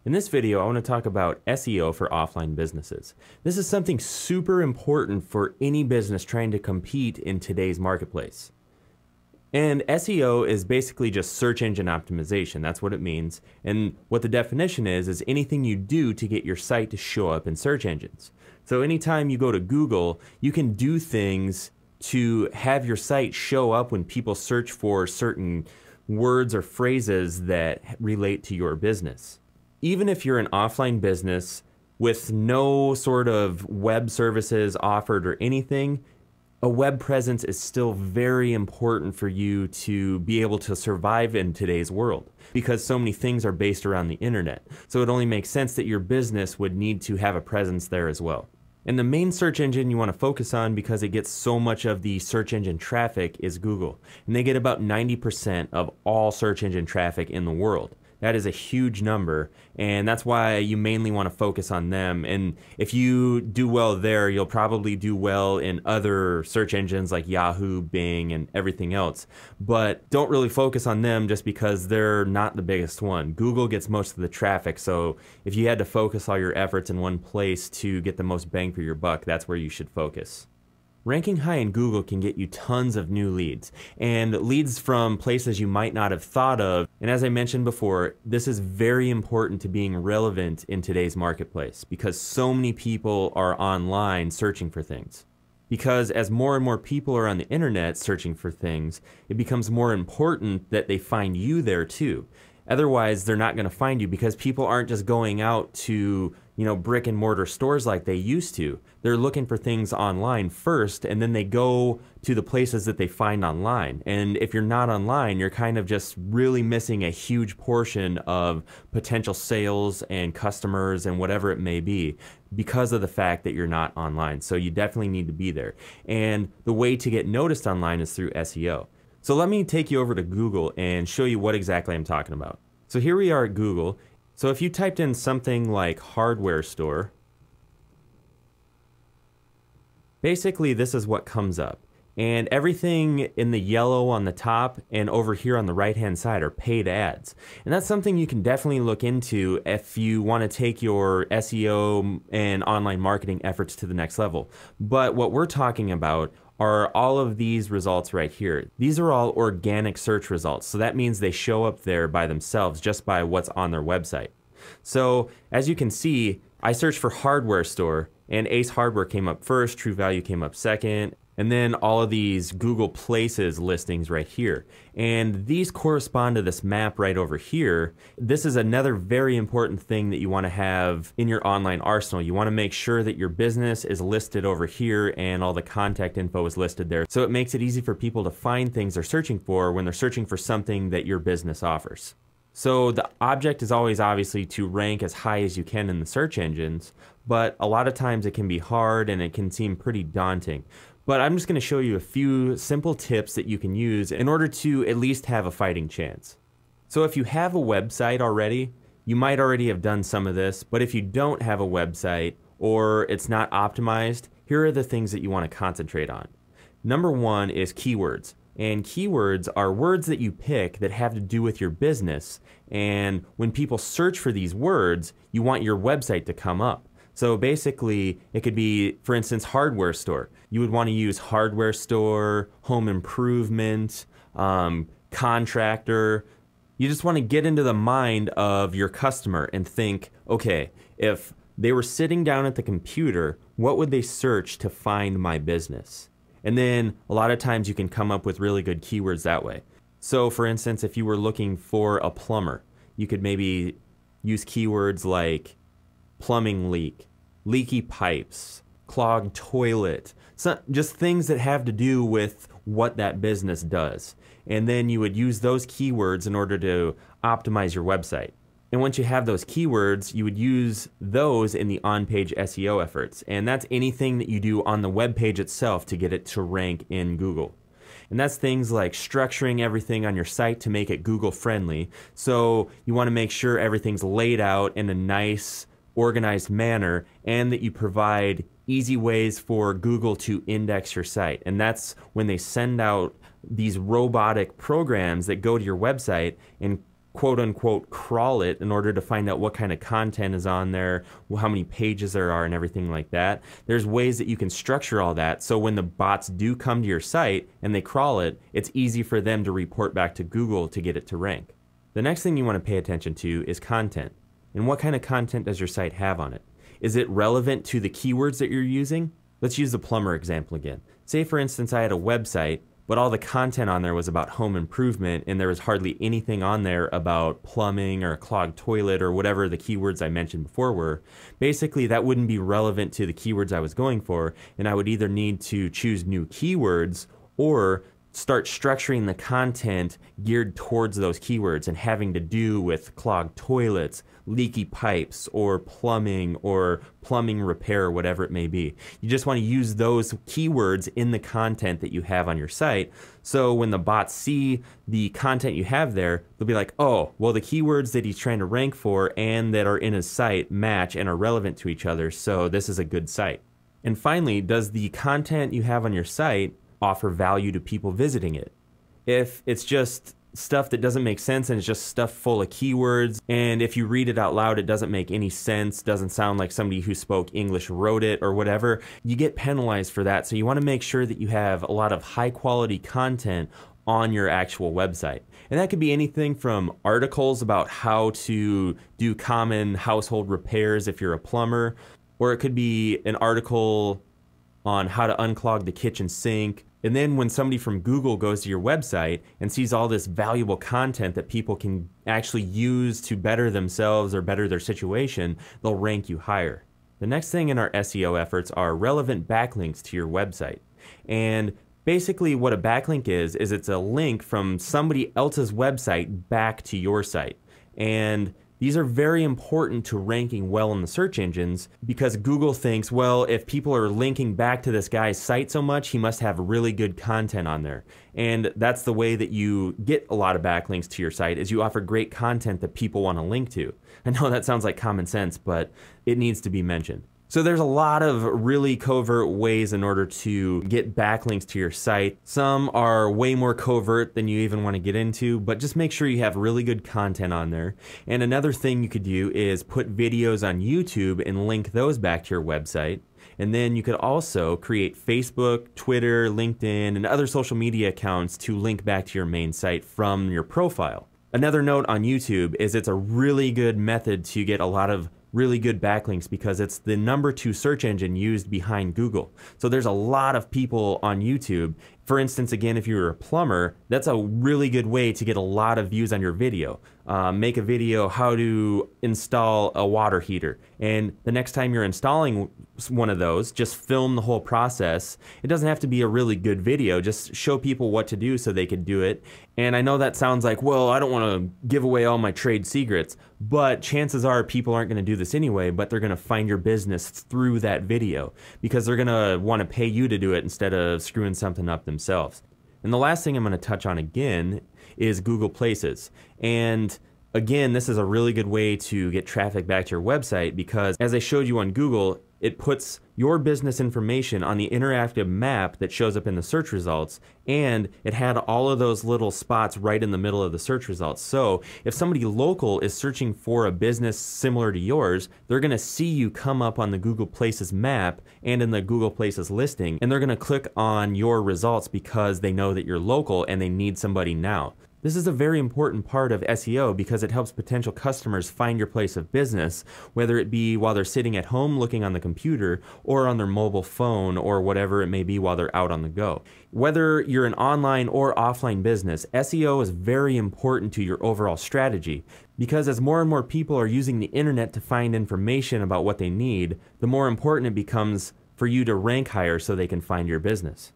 In this video, I want to talk about SEO for offline businesses. This is something super important for any business trying to compete in today's marketplace. And SEO is basically just search engine optimization. That's what it means. And what the definition is anything you do to get your site to show up in search engines. So anytime you go to Google, you can do things to have your site show up when people search for certain words or phrases that relate to your business. Even if you're an offline business with no sort of web services offered or anything, a web presence is still very important for you to be able to survive in today's world because so many things are based around the internet. So it only makes sense that your business would need to have a presence there as well. And the main search engine you want to focus on, because it gets so much of the search engine traffic, is Google. And they get about 90% of all search engine traffic in the world. That is a huge number, and that's why you mainly want to focus on them. And if you do well there, you'll probably do well in other search engines like Yahoo, Bing, and everything else. But don't really focus on them just because they're not the biggest one. Google gets most of the traffic, so if you had to focus all your efforts in one place to get the most bang for your buck, that's where you should focus. Ranking high in Google can get you tons of new leads, and leads from places you might not have thought of. And as I mentioned before, this is very important to being relevant in today's marketplace because so many people are online searching for things. Because as more and more people are on the internet searching for things, it becomes more important that they find you there too. Otherwise, they're not going to find you because people aren't just going out to, brick and mortar stores like they used to. They're looking for things online first, and then they go to the places that they find online. And if you're not online, you're kind of just really missing a huge portion of potential sales and customers and whatever it may be because of the fact that you're not online. So you definitely need to be there. And the way to get noticed online is through SEO. So let me take you over to Google and show you what exactly I'm talking about. So here we are at Google. So if you typed in something like hardware store, basically this is what comes up. And everything in the yellow on the top and over here on the right-hand side are paid ads. And that's something you can definitely look into if you want to take your SEO and online marketing efforts to the next level. But what we're talking about are all of these results right here. These are all organic search results. So that means they show up there by themselves just by what's on their website. So as you can see, I searched for hardware store and Ace Hardware came up first, True Value came up second, and then all of these Google Places listings right here. And these correspond to this map right over here. This is another very important thing that you want to have in your online arsenal. You want to make sure that your business is listed over here and all the contact info is listed there. So it makes it easy for people to find things they're searching for when they're searching for something that your business offers. So the object is always obviously to rank as high as you can in the search engines, but a lot of times it can be hard and it can seem pretty daunting. But I'm just going to show you a few simple tips that you can use in order to at least have a fighting chance. So if you have a website already, you might already have done some of this, but if you don't have a website or it's not optimized, here are the things that you want to concentrate on. Number one is keywords. And keywords are words that you pick that have to do with your business. And when people search for these words, you want your website to come up. So basically, it could be, for instance, hardware store. You would want to use hardware store, home improvement, contractor. You just want to get into the mind of your customer and think, okay, if they were sitting down at the computer, what would they search to find my business? And then a lot of times you can come up with really good keywords that way. So for instance, if you were looking for a plumber, you could maybe use keywords like plumbing leak, leaky pipes, clogged toilet, so just things that have to do with what that business does. And then you would use those keywords in order to optimize your website. And once you have those keywords, you would use those in the on-page SEO efforts. And that's anything that you do on the web page itself to get it to rank in Google. And that's things like structuring everything on your site to make it Google friendly. So you want to make sure everything's laid out in a nice, organized manner and that you provide easy ways for Google to index your site. And that's when they send out these robotic programs that go to your website and quote unquote crawl it in order to find out what kind of content is on there, how many pages there are, and everything like that. There's ways that you can structure all that so when the bots do come to your site and they crawl it, it's easy for them to report back to Google to get it to rank. The next thing you want to pay attention to is content. And what kind of content does your site have on it? Is it relevant to the keywords that you're using? Let's use the plumber example again. Say for instance I had a website, but all the content on there was about home improvement and there was hardly anything on there about plumbing or a clogged toilet or whatever the keywords I mentioned before were. Basically, that wouldn't be relevant to the keywords I was going for, and I would either need to choose new keywords or start structuring the content geared towards those keywords and having to do with clogged toilets, leaky pipes, or plumbing repair, whatever it may be. You just want to use those keywords in the content that you have on your site, so when the bots see the content you have there, they'll be like, oh, well, the keywords that he's trying to rank for and that are in his site match and are relevant to each other, so this is a good site. And finally, does the content you have on your site offer value to people visiting it? If it's just stuff that doesn't make sense and it's just stuff full of keywords, and if you read it out loud it doesn't make any sense, doesn't sound like somebody who spoke English wrote it or whatever, you get penalized for that. So you want to make sure that you have a lot of high quality content on your actual website. And that could be anything from articles about how to do common household repairs if you're a plumber, or it could be an article on how to unclog the kitchen sink. And then when somebody from Google goes to your website and sees all this valuable content that people can actually use to better themselves or better their situation, they'll rank you higher. The next thing in our SEO efforts are relevant backlinks to your website. And basically what a backlink is it's a link from somebody else's website back to your site. And these are very important to ranking well in the search engines because Google thinks, well, if people are linking back to this guy's site so much, he must have really good content on there. And that's the way that you get a lot of backlinks to your site, is you offer great content that people want to link to. I know that sounds like common sense, but it needs to be mentioned. So there's a lot of really covert ways in order to get backlinks to your site. Some are way more covert than you even want to get into, but just make sure you have really good content on there. And another thing you could do is put videos on YouTube and link those back to your website. And then you could also create Facebook, Twitter, LinkedIn, and other social media accounts to link back to your main site from your profile. Another note on YouTube is it's a really good method to get a lot of really good backlinks because it's the #2 search engine used behind Google. So there's a lot of people on YouTube. For instance, again, if you're a plumber, that's a really good way to get a lot of views on your video. Make a video how to install a water heater, and the next time you're installing one of those, just film the whole process. It doesn't have to be a really good video, just show people what to do so they could do it. And I know that sounds like, well, I don't want to give away all my trade secrets, but chances are people aren't going to do this anyway, but they're going to find your business through that video because they're going to want to pay you to do it instead of screwing something up themselves. And the last thing I'm going to touch on again is Google Places. And again, this is a really good way to get traffic back to your website because, as I showed you on Google, it puts your business information on the interactive map that shows up in the search results, and it had all of those little spots right in the middle of the search results. So if somebody local is searching for a business similar to yours, they're going to see you come up on the Google Places map and in the Google Places listing, and they're going to click on your results because they know that you're local and they need somebody now. This is a very important part of SEO because it helps potential customers find your place of business, whether it be while they're sitting at home looking on the computer or on their mobile phone or whatever it may be while they're out on the go. Whether you're an online or offline business, SEO is very important to your overall strategy because as more and more people are using the internet to find information about what they need, the more important it becomes for you to rank higher so they can find your business.